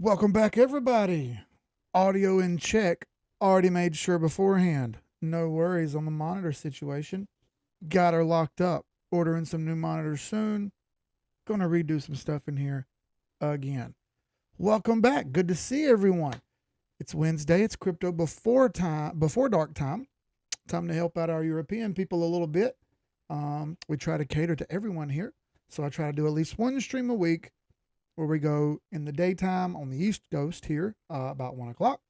Welcome back, everybody. Audio in check. Already made sure beforehand. No worries on the monitor situation. Got her locked up. Ordering some new monitors soon. Gonna redo some stuff in here again. Welcome back. Good to see everyone. It's Wednesday. It's crypto before dark time. Time to help out our European people a little bit. We try to cater to everyone here. So I try to do at least one stream a week where we go in the daytime on the East Coast here, about 1 o'clock.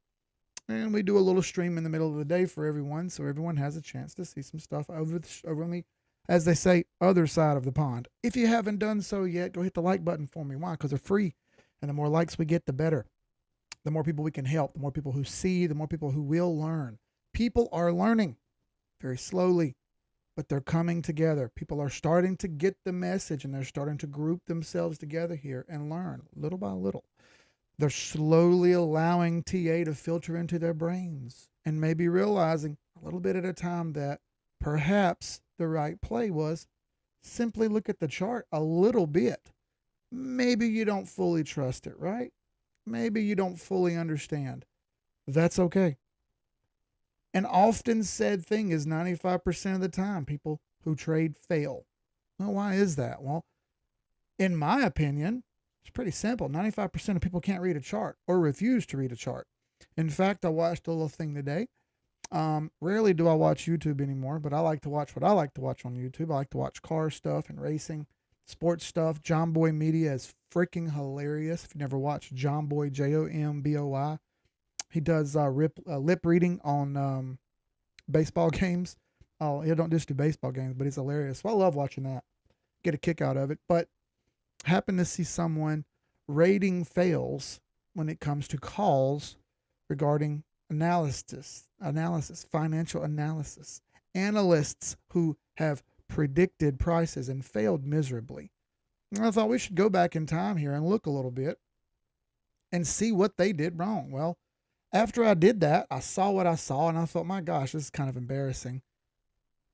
And we do a little stream in the middle of the day for everyone, so everyone has a chance to see some stuff over on the, as they say, other side of the pond. If you haven't done so yet, go hit the like button for me. Why? Because they're free. And the more likes we get, the better. The more people we can help, the more people who see, the more people who will learn. People are learning very slowly, but they're coming together. People are starting to get the message and they're starting to group themselves together here and learn little by little. They're slowly allowing TA to filter into their brains and maybe realizing a little bit at a time that perhaps the right play was simply look at the chart a little bit. Maybe you don't fully trust it, right? Maybe you don't fully understand. That's okay. An often said thing is 95% of the time people who trade fail. Well, why is that? Well, in my opinion, it's pretty simple. 95% of people can't read a chart or refuse to read a chart. In fact, I watched a little thing today. Rarely do I watch YouTube anymore, but I like to watch what I like to watch on YouTube. I like to watch car stuff and racing, sports stuff. John Boy Media is freaking hilarious. If you never watched John Boy, Jomboi, he does lip reading on baseball games. Oh, he don't just do baseball games, but he's hilarious. So I love watching that. Get a kick out of it. But happen to see someone rating fails when it comes to calls regarding financial analysis, analysts who have predicted prices and failed miserably. And I thought we should go back in time here and look a little bit and see what they did wrong. Well, after I did that, I saw what I saw and I thought, my gosh, this is kind of embarrassing.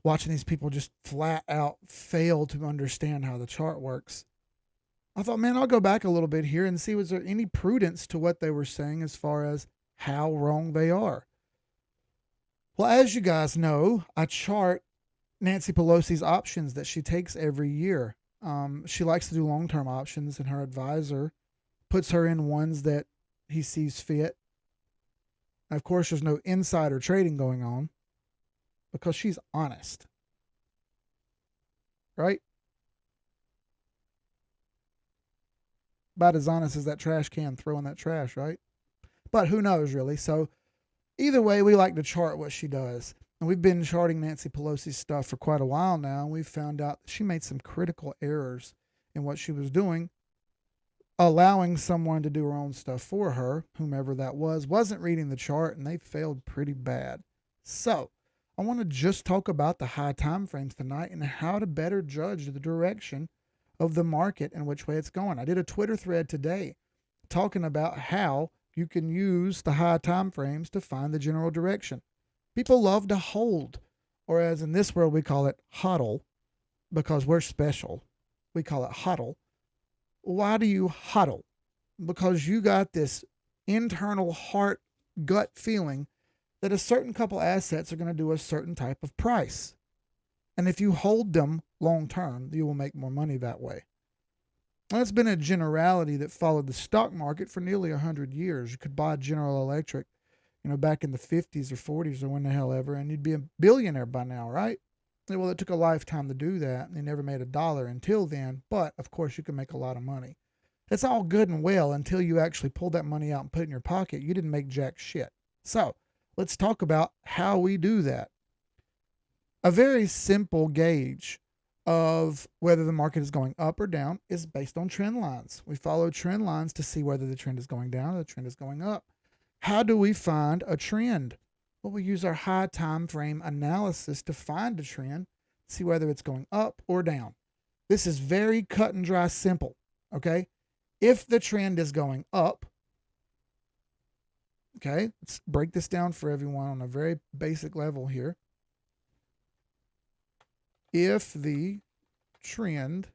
Watching these people just flat out fail to understand how the chart works. I thought, man, I'll go back a little bit here and see was there any prudence to what they were saying as far as how wrong they are. Well, as you guys know, I chart Nancy Pelosi's options that she takes every year. She likes to do long-term options, and her advisor puts her in ones that he sees fit. And of course, there's no insider trading going on because she's honest, right? About as honest as that trash can throwing that trash, right? But who knows, really? So either way, we like to chart what she does. And we've been charting Nancy Pelosi's stuff for quite a while now, and we've found out she made some critical errors in what she was doing, allowing someone to do her own stuff for her, whomever that was, wasn't reading the chart, and they failed pretty bad. So I want to just talk about the high time frames tonight and how to better judge the direction of the market and which way it's going. I did a Twitter thread today talking about how you can use the high time frames to find the general direction. People love to hold, or as in this world we call it huddle, because we're special. We call it huddle. Why do you huddle? Because you got this internal heart gut feeling that a certain couple assets are going to do a certain type of price. And if you hold them long term, you will make more money that way. That's been a generality that followed the stock market for nearly 100 years. You could buy General Electric, back in the 50s or 40s or when the hell ever, and you'd be a billionaire by now, right? Well, it took a lifetime to do that. They never made a dollar until then, but of course you can make a lot of money. It's all good and well until you actually pull that money out and put it in your pocket. You didn't make jack shit. So let's talk about how we do that. A very simple gauge of whether the market is going up or down is based on trend lines. We follow trend lines to see whether the trend is going down or the trend is going up. How do we find a trend? Well, we use our high time frame analysis to find a trend, see whether it's going up or down. This is very cut and dry simple, okay? If the trend is going up, okay, let's break this down for everyone on a very basic level here. If the trend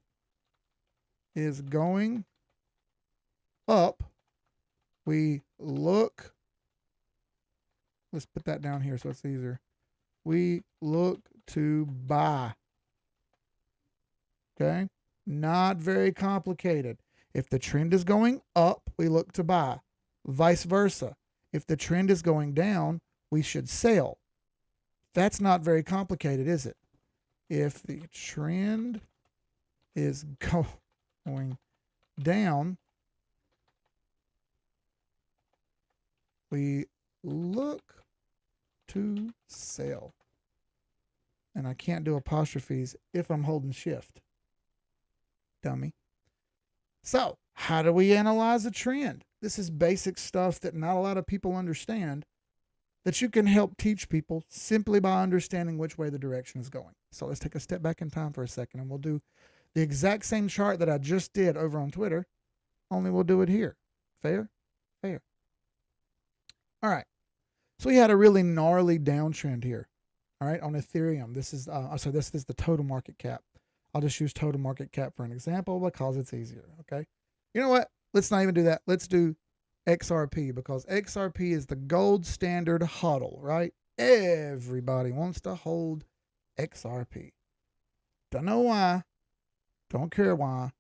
is going up, We look, let's put that down here so it's easier. We look to buy. Okay? Not very complicated. If the trend is going up, we look to buy. Vice versa. If the trend is going down, we should sell. That's not very complicated, is it? If the trend is going down, we look to sell. And I can't do apostrophes if I'm holding shift. Dummy. So, how do we analyze a trend? This is basic stuff that not a lot of people understand, that you can help teach people simply by understanding which way the direction is going. So let's take a step back in time for a second, and we'll do the exact same chart that I just did over on Twitter, only we'll do it here. Fair? Fair. All right. So we had a really gnarly downtrend here, all right, on Ethereum. This is this is the total market cap. I'll just use total market cap for an example because it's easier, okay? You know what? Let's not even do that. Let's do XRP, because XRP is the gold standard huddle, right? Everybody wants to hold XRP. Don't know why. Don't care why.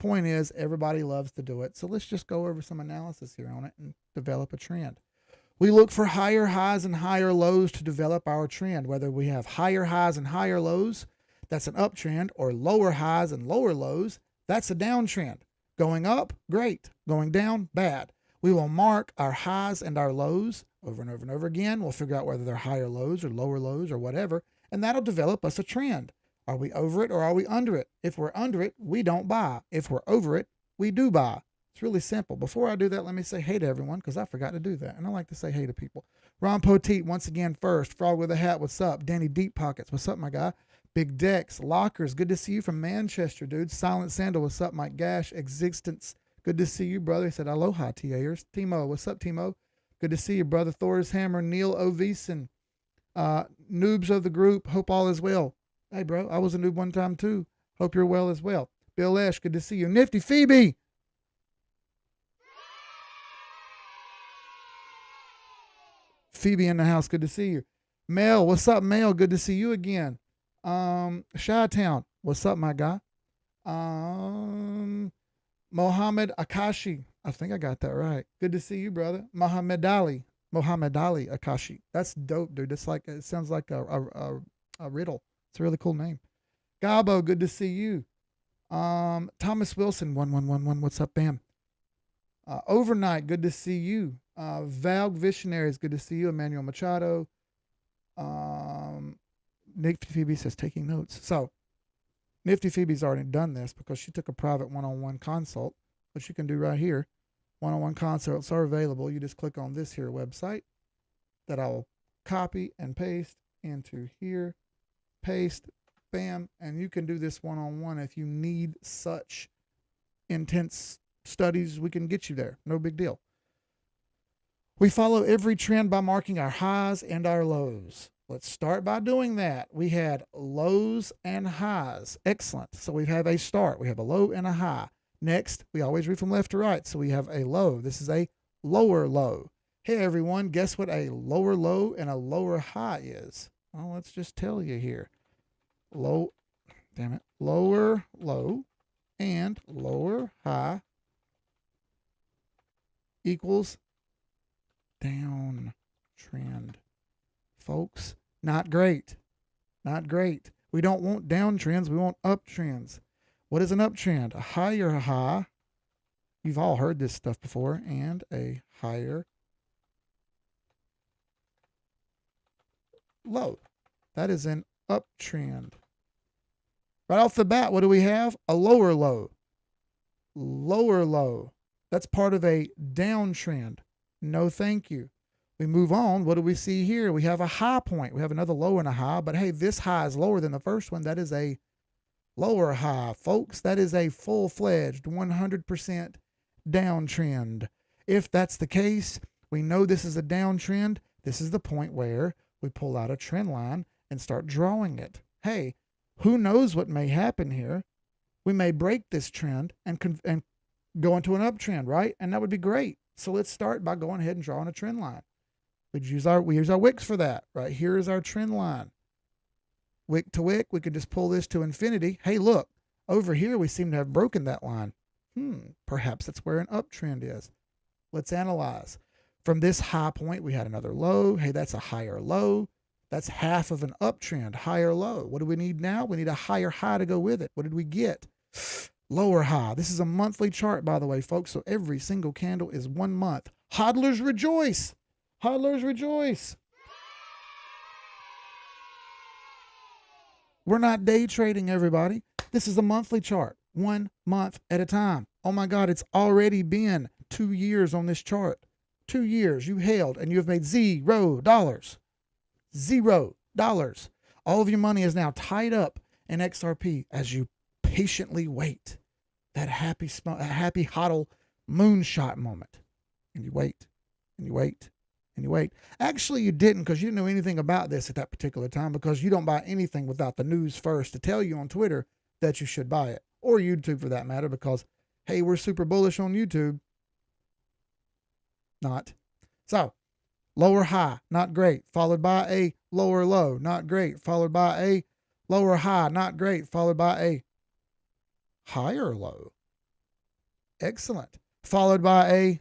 Point is, everybody loves to do it. So let's just go over some analysis here on it and develop a trend. We look for higher highs and higher lows to develop our trend. Whether we have higher highs and higher lows, that's an uptrend, or lower highs and lower lows, that's a downtrend. Going up, great. Going down, bad. We will mark our highs and our lows over and over and over again. We'll figure out whether they're higher lows or lower lows or whatever, and that'll develop us a trend. Are we over it or are we under it? If we're under it, we don't buy. If we're over it, we do buy. It's really simple. Before I do that, let me say hey to everyone, because I forgot to do that, and I like to say hey to people. Ron Poteet, once again first. Frog with a hat, what's up? Danny Deep Pockets, what's up, my guy? Big Dex, Lockers, good to see you from Manchester, dude. Silent Sandal, what's up? Mike Gash, Existence, good to see you, brother. He said, aloha, TAers. Timo, what's up, Timo? Good to see you, brother. Thor's Hammer, Neil Oveson, noobs of the group, hope all is well. Hey, bro, I was a noob one time, too. Hope you're well as well. Bill Esch, good to see you. Nifty Phoebe. Phoebe in the house, good to see you. Mel, what's up, Mel? Good to see you again. Chi-Town, what's up, my guy? Mohammed Akashi, I think I got that right. Good to see you, brother. Mohammed Ali Akashi. That's dope, dude. It's like, it sounds like a riddle. It's a really cool name. Gabo, good to see you. Thomas Wilson, 1111. What's up, Bam? Overnight, good to see you. Valg Visionaries, good to see you. Emmanuel Machado. Nifty Phoebe says taking notes. So Nifty Phoebe's already done this because she took a private one-on-one consult, which you can do right here. One-on-one consults are available. You just click on this here website that I will copy and paste into here. Paste, bam, and you can do this one-on-one. If you need such intense studies, we can get you there. No big deal. We follow every trend by marking our highs and our lows. Let's start by doing that. We had lows and highs. Excellent. So we have a start. We have a low and a high. Next, we always read from left to right. So we have a low. This is a lower low. Hey, everyone, guess what a lower low and a lower high is? Well, let's just tell you here. Lower low and lower high equals down trend. Folks, not great. Not great. We don't want downtrends. We want uptrends. What is an uptrend? A higher high. You've all heard this stuff before. And a higher low. That is an uptrend. Right off the bat, what do we have? A lower low. Lower low. That's part of a downtrend. No, thank you. We move on. What do we see here? We have a high point. We have another low and a high, but hey, this high is lower than the first one. That is a lower high, folks. That is a full-fledged 100% downtrend. If that's the case, we know this is a downtrend. This is the point where we pull out a trend line and start drawing it. Hey, who knows what may happen here? We may break this trend and go into an uptrend, right? And that would be great. So let's start by going ahead and drawing a trend line. We use our wicks for that. Right here is our trend line. Wick to wick, we could just pull this to infinity. Hey, look, over here we seem to have broken that line. Perhaps that's where an uptrend is. Let's analyze. From this high point, we had another low. Hey, that's a higher low. That's half of an uptrend, higher low. What do we need now? We need a higher high to go with it. What did we get? Lower high. This is a monthly chart, by the way, folks. So every single candle is 1 month. Hodlers rejoice. Hodlers rejoice. We're not day trading, everybody. This is a monthly chart, 1 month at a time. Oh my God, it's already been 2 years on this chart. 2 years you held and you have made $0. $0. All of your money is now tied up in XRP as you patiently wait that happy hodl moonshot moment. And you wait, and you wait, and you wait. Actually, you didn't, because you didn't know anything about this at that particular time, because you don't buy anything without the news first to tell you on Twitter that you should buy it, or YouTube for that matter, because, hey, we're super bullish on YouTube. Not. So, lower high, not great, followed by a lower low, not great, followed by a lower high, not great, followed by a higher low. Excellent. Followed by a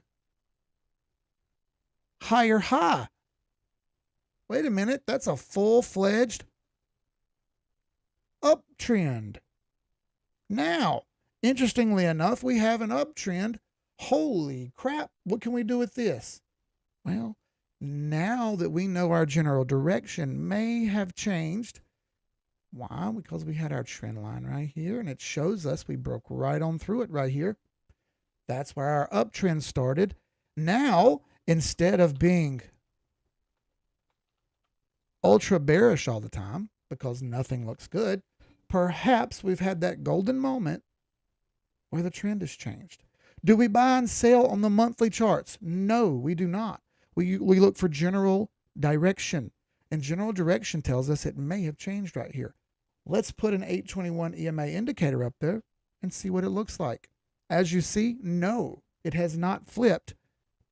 higher high. Wait a minute, that's a full-fledged uptrend. Now, interestingly enough, we have an uptrend. Holy crap, what can we do with this? Well, now that we know our general direction may have changed. Why? Because we had our trend line right here, and it shows us we broke right on through it right here. That's where our uptrend started. Now, instead of being ultra bearish all the time because nothing looks good, perhaps we've had that golden moment where the trend has changed. Do we buy and sell on the monthly charts? No, we do not. We look for general direction, and general direction tells us it may have changed right here. Let's put an 821 EMA indicator up there and see what it looks like. As you see, no, it has not flipped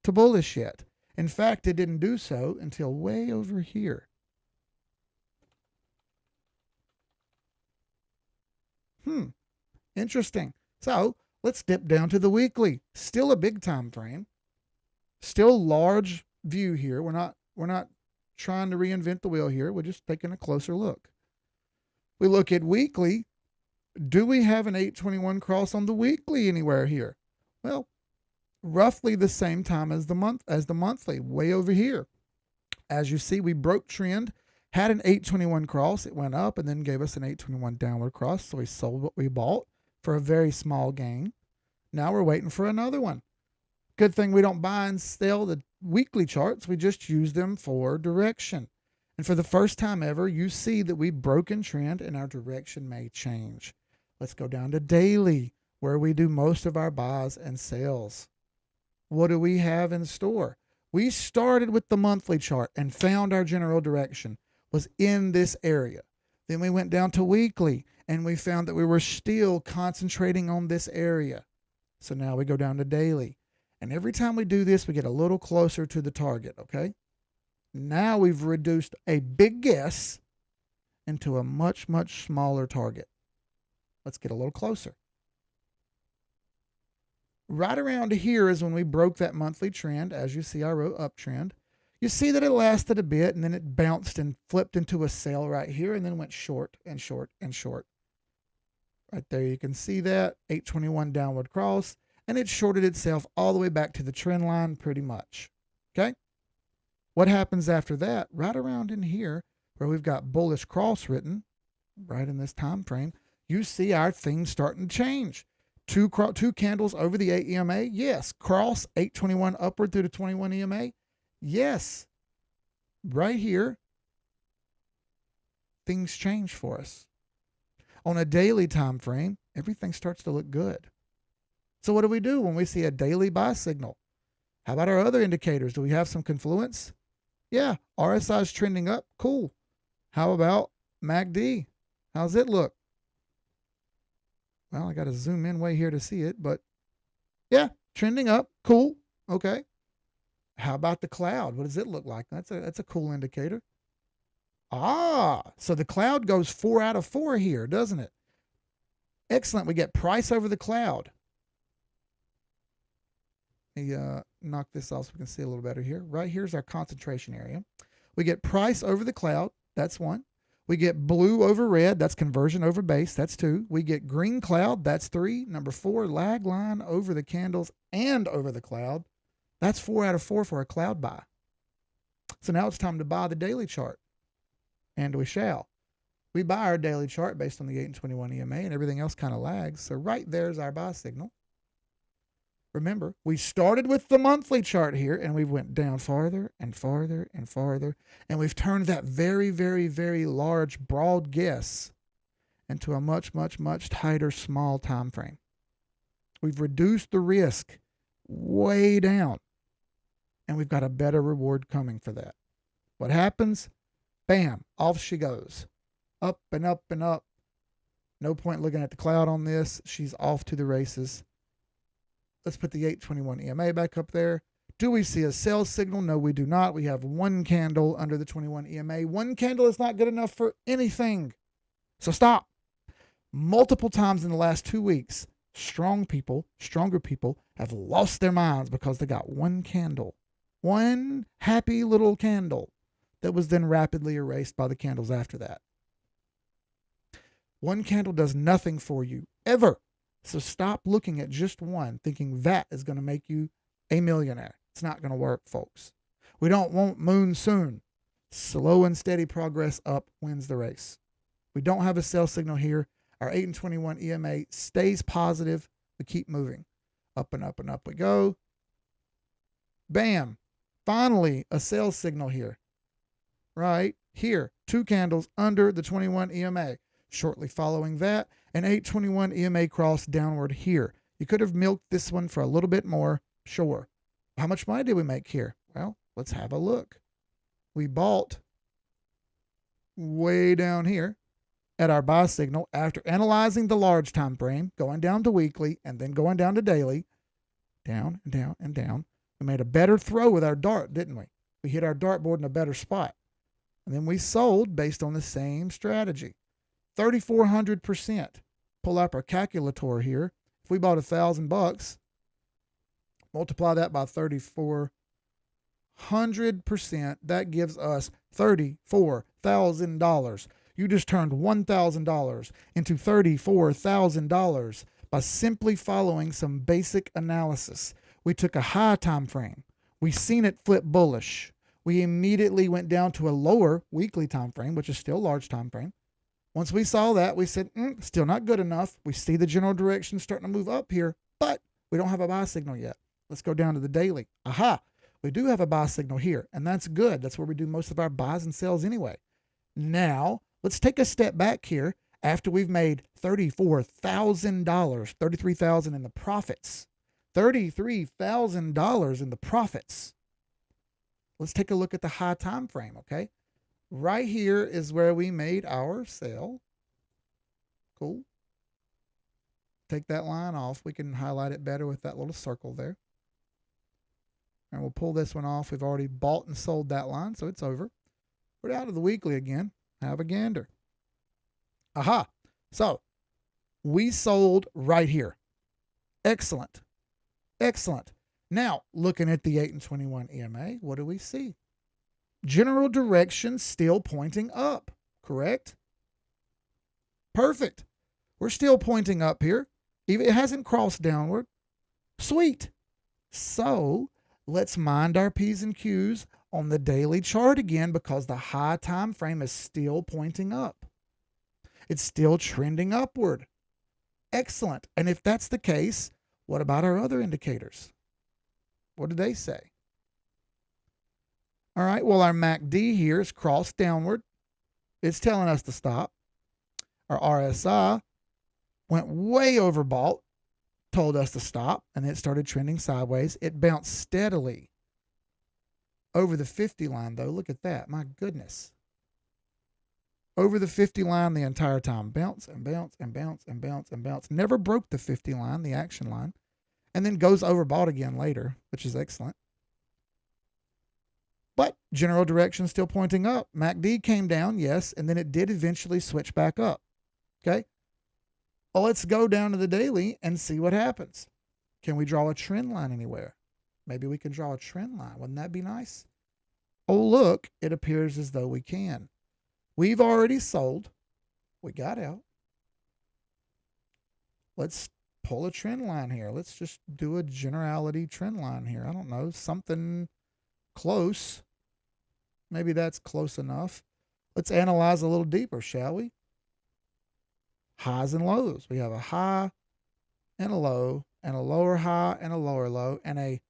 to bullish yet. In fact, it didn't do so until way over here. Interesting. So let's dip down to the weekly. Still a big time frame. Still large view here. We're not trying to reinvent the wheel here. We're just taking a closer look. We look at weekly. Do we have an 821 cross on the weekly anywhere here? Well, roughly the same time as the monthly, way over here. As you see, we broke trend, had an 821 cross. It went up and then gave us an 821 downward cross. So we sold what we bought for a very small gain. Now we're waiting for another one. Good thing we don't buy and sell the weekly charts. We just use them for direction. And for the first time ever, you see that we've broken trend and our direction may change. Let's go down to daily, where we do most of our buys and sales. What do we have in store? We started with the monthly chart and found our general direction was in this area. Then we went down to weekly and we found that we were still concentrating on this area. So now we go down to daily. And every time we do this, we get a little closer to the target, okay? Now we've reduced a big guess into a much, much smaller target. Let's get a little closer. Right around here is when we broke that monthly trend. As you see, I wrote uptrend. You see that it lasted a bit and then it bounced and flipped into a sell right here and then went short and short and short. Right there, you can see that 821 downward cross, and it shorted itself all the way back to the trend line pretty much. Okay? What happens after that? Right around in here where we've got bullish cross written, right in this time frame, you see our theme starting to change. Two candles over the 8 EMA, yes. Cross 821 upward through the 21 EMA, yes. Right here, things change for us. On a daily time frame, everything starts to look good. So what do we do when we see a daily buy signal? How about our other indicators? Do we have some confluence? Yeah, RSI is trending up. Cool. How about MACD? How's it look? Well, I got to zoom in way here to see it, but Yeah, trending up. Cool. Okay. How about the cloud? What does it look like? That's a cool indicator. Ah, so the cloud goes 4 out of 4 here, doesn't it? Excellent. We get price over the cloud. Let me knock this off so we can see a little better here. Right here's our concentration area. We get price over the cloud. That's one. We get blue over red. That's conversion over base. That's two. We get green cloud. That's three. Number four, lag line over the candles and over the cloud. That's 4 out of 4 for a cloud buy. So now it's time to buy the daily chart. And we shall. We buy our daily chart based on the 8 and 21 EMA, and everything else kind of lags. So right there's our buy signal. Remember, we started with the monthly chart here, and we went down farther and farther and farther, and we've turned that very, very, very large, broad guess into a much, much, much tighter, small time frame. We've reduced the risk way down, and we've got a better reward coming for that. What happens? Bam, off she goes. Up and up and up. No point looking at the cloud on this. She's off to the races. Let's put the 821 EMA back up there. Do we see a sell signal? No, we do not. We have one candle under the 21 EMA. One candle is not good enough for anything. So stop. Multiple times in the last 2 weeks, stronger people have lost their minds because they got one candle. One happy little candle that was then rapidly erased by the candles after that. One candle does nothing for you, ever. So stop looking at just one, thinking that is going to make you a millionaire. It's not going to work, folks. We don't want moon soon. Slow and steady progress up wins the race. We don't have a sell signal here. Our 8 and 21 EMA stays positive. We keep moving. Up and up and up we go. Bam. Finally, a sell signal here. Right here. 2 candles under the 21 EMA. Shortly following that, an 821 EMA cross downward here. You could have milked this one for a little bit more, sure. How much money did we make here? Well, let's have a look. We bought way down here at our buy signal after analyzing the large time frame, going down to weekly, and then going down to daily. Down and down and down. We made a better throw with our dart, didn't we? We hit our dartboard in a better spot. And then we sold based on the same strategy. 3,400%. Pull up our calculator here. If we bought $1,000, multiply that by 3,400%, that gives us $34,000. You just turned $1,000 into $34,000 by simply following some basic analysis. We took a high time frame. We seen it flip bullish. We immediately went down to a lower weekly time frame, which is still large time frame. Once we saw that, we said, still not good enough. We see the general direction starting to move up here, but we don't have a buy signal yet. Let's go down to the daily. Aha, we do have a buy signal here, and that's good. That's where we do most of our buys and sells anyway. Now, let's take a step back here after we've made $34,000, $33,000 in the profits. $33,000 in the profits. Let's take a look at the high time frame, okay? Right here is where we made our sale. Cool. Take that line off. We can highlight it better with that little circle there. And we'll pull this one off. We've already bought and sold that line, so it's over. Put it out of the weekly again. Have a gander. Aha. So we sold right here. Excellent. Excellent. Now, looking at the 8 and 21 EMA, what do we see? General direction still pointing up, correct? Perfect. We're still pointing up here. Even it hasn't crossed downward. Sweet. So let's mind our P's and Q's on the daily chart again because the high time frame is still pointing up. It's still trending upward. Excellent. And if that's the case, what about our other indicators? What do they say? All right, well, our MACD here is crossed downward. It's telling us to stop. Our RSI went way overbought, told us to stop, and it started trending sideways. It bounced steadily over the 50 line, though. Look at that. My goodness. Over the 50 line the entire time. Bounce and bounce and bounce and bounce and bounce. Never broke the 50 line, the action line. and then goes overbought again later, which is excellent. But general direction still pointing up. MACD came down, yes, and then it did eventually switch back up. Okay. Well, let's go down to the daily and see what happens. Can we draw a trend line anywhere? Maybe we can draw a trend line. Wouldn't that be nice? Oh, look, it appears as though we can. We've already sold. We got out. Let's pull a trend line here. Let's just do a generality trend line here. I don't know, something close. Maybe that's close enough. Let's analyze a little deeper, shall we? Highs and lows. We have a high and a low, and a lower high and a lower low, and a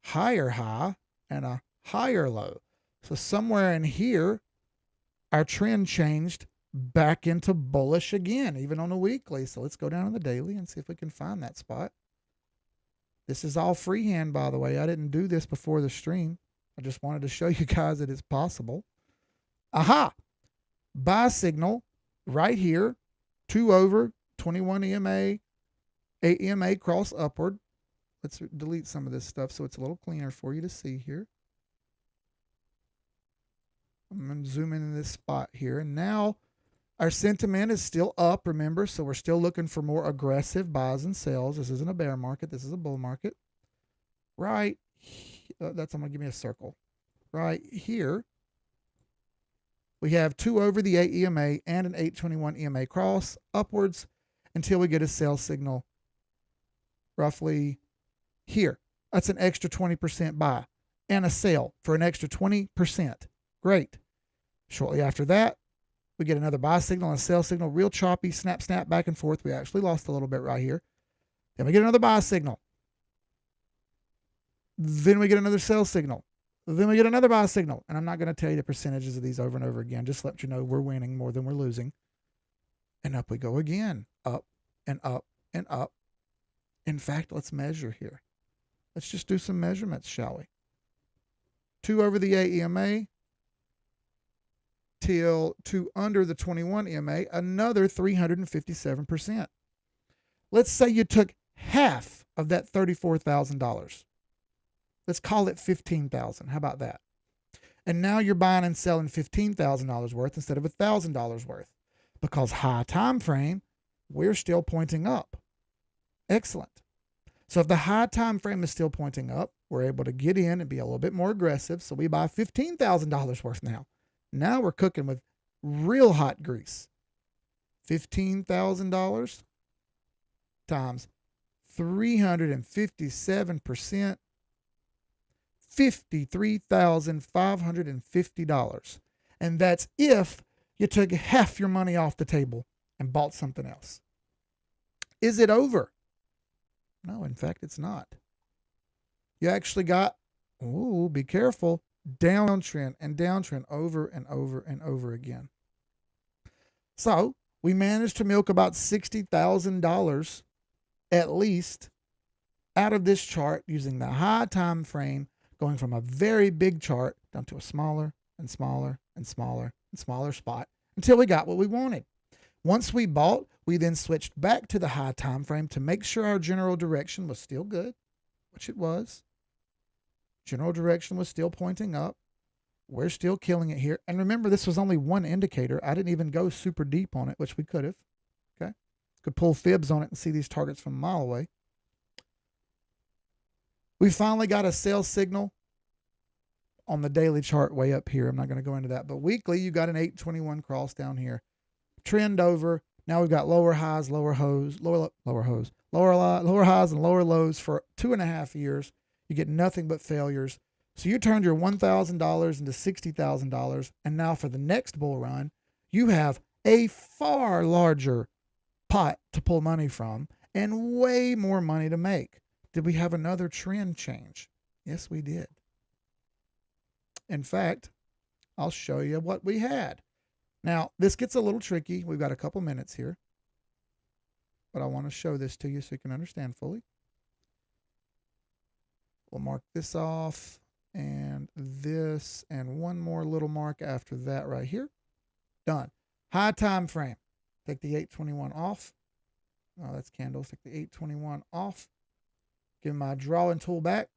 higher high and a higher low. So somewhere in here, our trend changed back into bullish again, even on a weekly. So let's go down on the daily and see if we can find that spot. This is all freehand, by the way. I didn't do this before the stream. I just wanted to show you guys that it's possible. Aha! Buy signal right here. 2 over, 21 EMA, 8 EMA cross upward. Let's delete some of this stuff so it's a little cleaner for you to see here. I'm going to zoom in this spot here. And now our sentiment is still up, remember, so we're still looking for more aggressive buys and sells. This isn't a bear market. This is a bull market. Right, I'm going to give me a circle. Right here, we have 2 over the 8 EMA and an 821 EMA cross upwards until we get a sell signal roughly here. That's an extra 20% buy and a sell for an extra 20%. Great. Shortly after that, we get another buy signal and a sell signal, real choppy, snap, snap, back and forth. We actually lost a little bit right here. Then we get another buy signal. Then we get another sell signal. Then we get another buy signal. And I'm not going to tell you the percentages of these over and over again. Just let you know we're winning more than we're losing. And up we go again. Up and up and up. In fact, let's measure here. Let's just do some measurements, shall we? 2 over the 8 EMA till 2 under the 21 EMA, another 357%. Let's say you took half of that $34,000. Let's call it $15,000. How about that? And now you're buying and selling $15,000 worth instead of $1,000 worth, because high time frame, we're still pointing up. Excellent. So if the high time frame is still pointing up, we're able to get in and be a little bit more aggressive. So we buy $15,000 worth now. Now we're cooking with real hot grease. $15,000 times 357%, $53,550. And that's if you took half your money off the table and bought something else. Is it over? No, in fact, it's not. You actually got, ooh, be careful, downtrend and downtrend over and over and over again. So we managed to milk about $60,000 at least out of this chart using the high time frame, going from a very big chart down to a smaller and smaller and smaller and smaller spot until we got what we wanted. Once we bought, we then switched back to the high time frame to make sure our general direction was still good, which it was. General direction was still pointing up. We're still killing it here. And remember, this was only one indicator. I didn't even go super deep on it, which we could have. Okay. Could pull fibs on it and see these targets from a mile away. We finally got a sell signal on the daily chart way up here. I'm not going to go into that. But weekly, you got an 821 cross down here. Trend over. Now we've got lower highs, lower highs, lower highs and lower lows for 2.5 years. You get nothing but failures. So you turned your $1,000 into $60,000. And now for the next bull run, you have a far larger pot to pull money from and way more money to make. Did we have another trend change? Yes, we did. In fact, I'll show you what we had. Now, this gets a little tricky. We've got a couple minutes here, but I want to show this to you so you can understand fully. We'll mark this off and this and one more little mark after that right here. Done. High time frame. Take the 821 off. Oh, that's candles. Take the 821 off. Give my drawing tool back.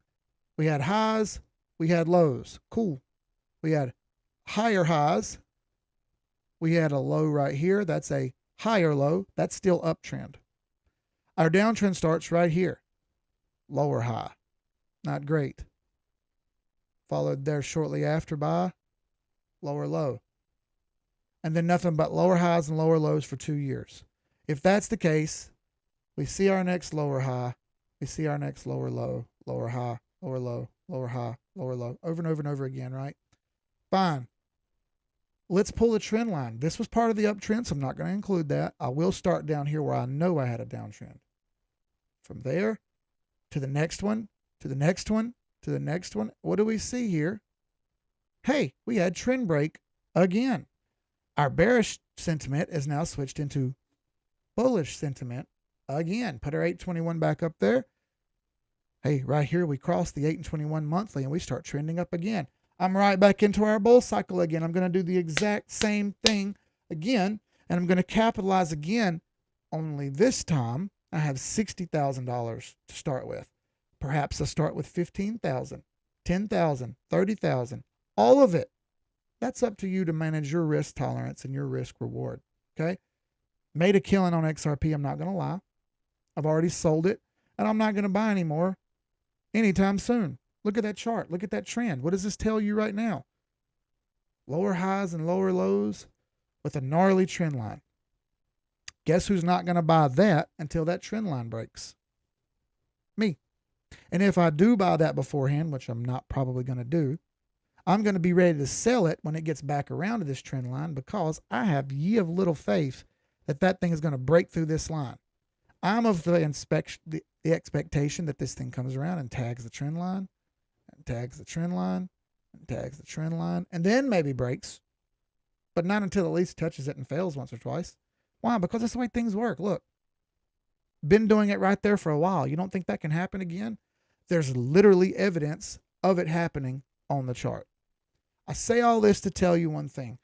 We had highs, we had lows. Cool. We had higher highs. We had a low right here. That's a higher low. That's still uptrend. Our downtrend starts right here. Lower high. Not great. Followed there shortly after by lower low. And then nothing but lower highs and lower lows for 2 years. If that's the case, we see our next lower high. We see our next lower low, lower high, lower low, lower high, lower low, over and over and over again, right? Fine. Let's pull the trend line. This was part of the uptrend, so I'm not going to include that. I will start down here where I know I had a downtrend. From there to the next one, to the next one, to the next one. What do we see here? Hey, we had trend break again. Our bearish sentiment is now switched into bullish sentiment again. Put our 821 back up there. Hey, right here we cross the 8 and 21 monthly and we start trending up again. I'm right back into our bull cycle again. I'm going to do the exact same thing again, and I'm going to capitalize again. Only this time I have $60,000 to start with. Perhaps I start with 15,000, 10,000, 30,000, all of it. That's up to you to manage your risk tolerance and your risk reward. Okay. Made a killing on XRP. I'm not going to lie. I've already sold it and I'm not going to buy anymore anytime soon. Look at that chart. Look at that trend. What does this tell you right now? Lower highs and lower lows with a gnarly trend line. Guess who's not going to buy that until that trend line breaks? Me. And if I do buy that beforehand, which I'm not probably going to do, I'm going to be ready to sell it when it gets back around to this trend line because I have ye of little faith that that thing is going to break through this line. I'm of the expectation that this thing comes around and tags the trend line, and tags the trend line, and tags the trend line, and then maybe breaks, but not until at least touches it and fails once or twice. Why? Because that's the way things work. Look, been doing it right there for a while. You don't think that can happen again? There's literally evidence of it happening on the chart. I say all this to tell you one thing.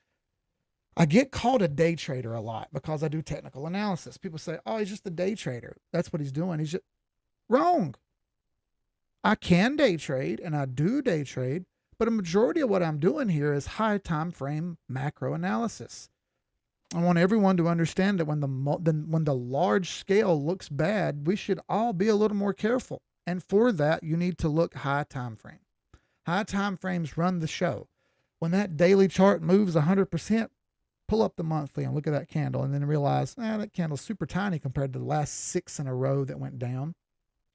I get called a day trader a lot because I do technical analysis. People say, oh, he's just a day trader. That's what he's doing. He's just wrong. I can day trade and I do day trade, but a majority of what I'm doing here is high time frame macro analysis. I want everyone to understand that when the large scale looks bad, we should all be a little more careful. And for that, you need to look high time frame. High time frames run the show. When that daily chart moves 100%, pull up the monthly and look at that candle and then realize, that candle's super tiny compared to the last 6 in a row that went down.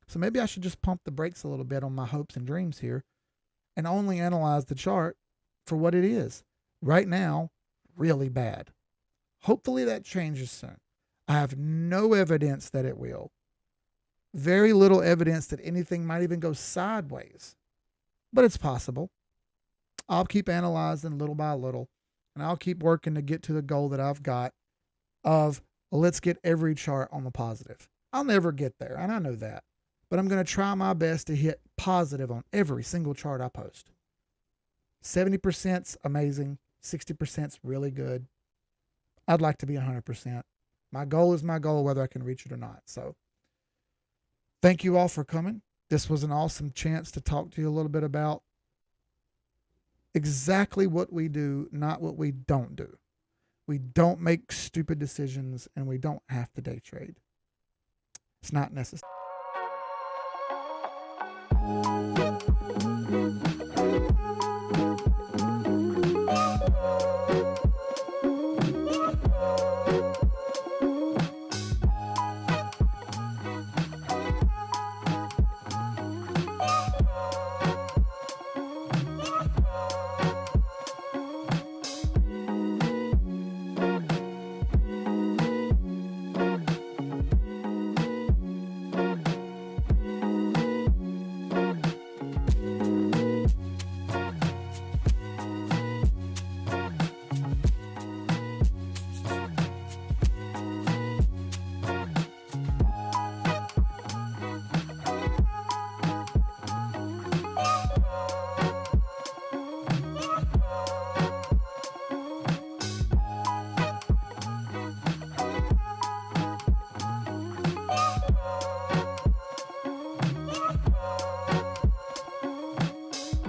So maybe I should just pump the brakes a little bit on my hopes and dreams here and only analyze the chart for what it is. Right now, really bad. Hopefully that changes soon. I have no evidence that it will. Very little evidence that anything might even go sideways, but it's possible. I'll keep analyzing little by little, and I'll keep working to get to the goal that I've got of let's get every chart on the positive. I'll never get there, and I know that, but I'm going to try my best to hit positive on every single chart I post. 70%'s amazing. 60%'s really good. I'd like to be 100%. My goal is my goal, whether I can reach it or not. So thank you all for coming. This was an awesome chance to talk to you a little bit about exactly what we do, not what we don't do. We don't make stupid decisions and we don't have to day trade. It's not necessary.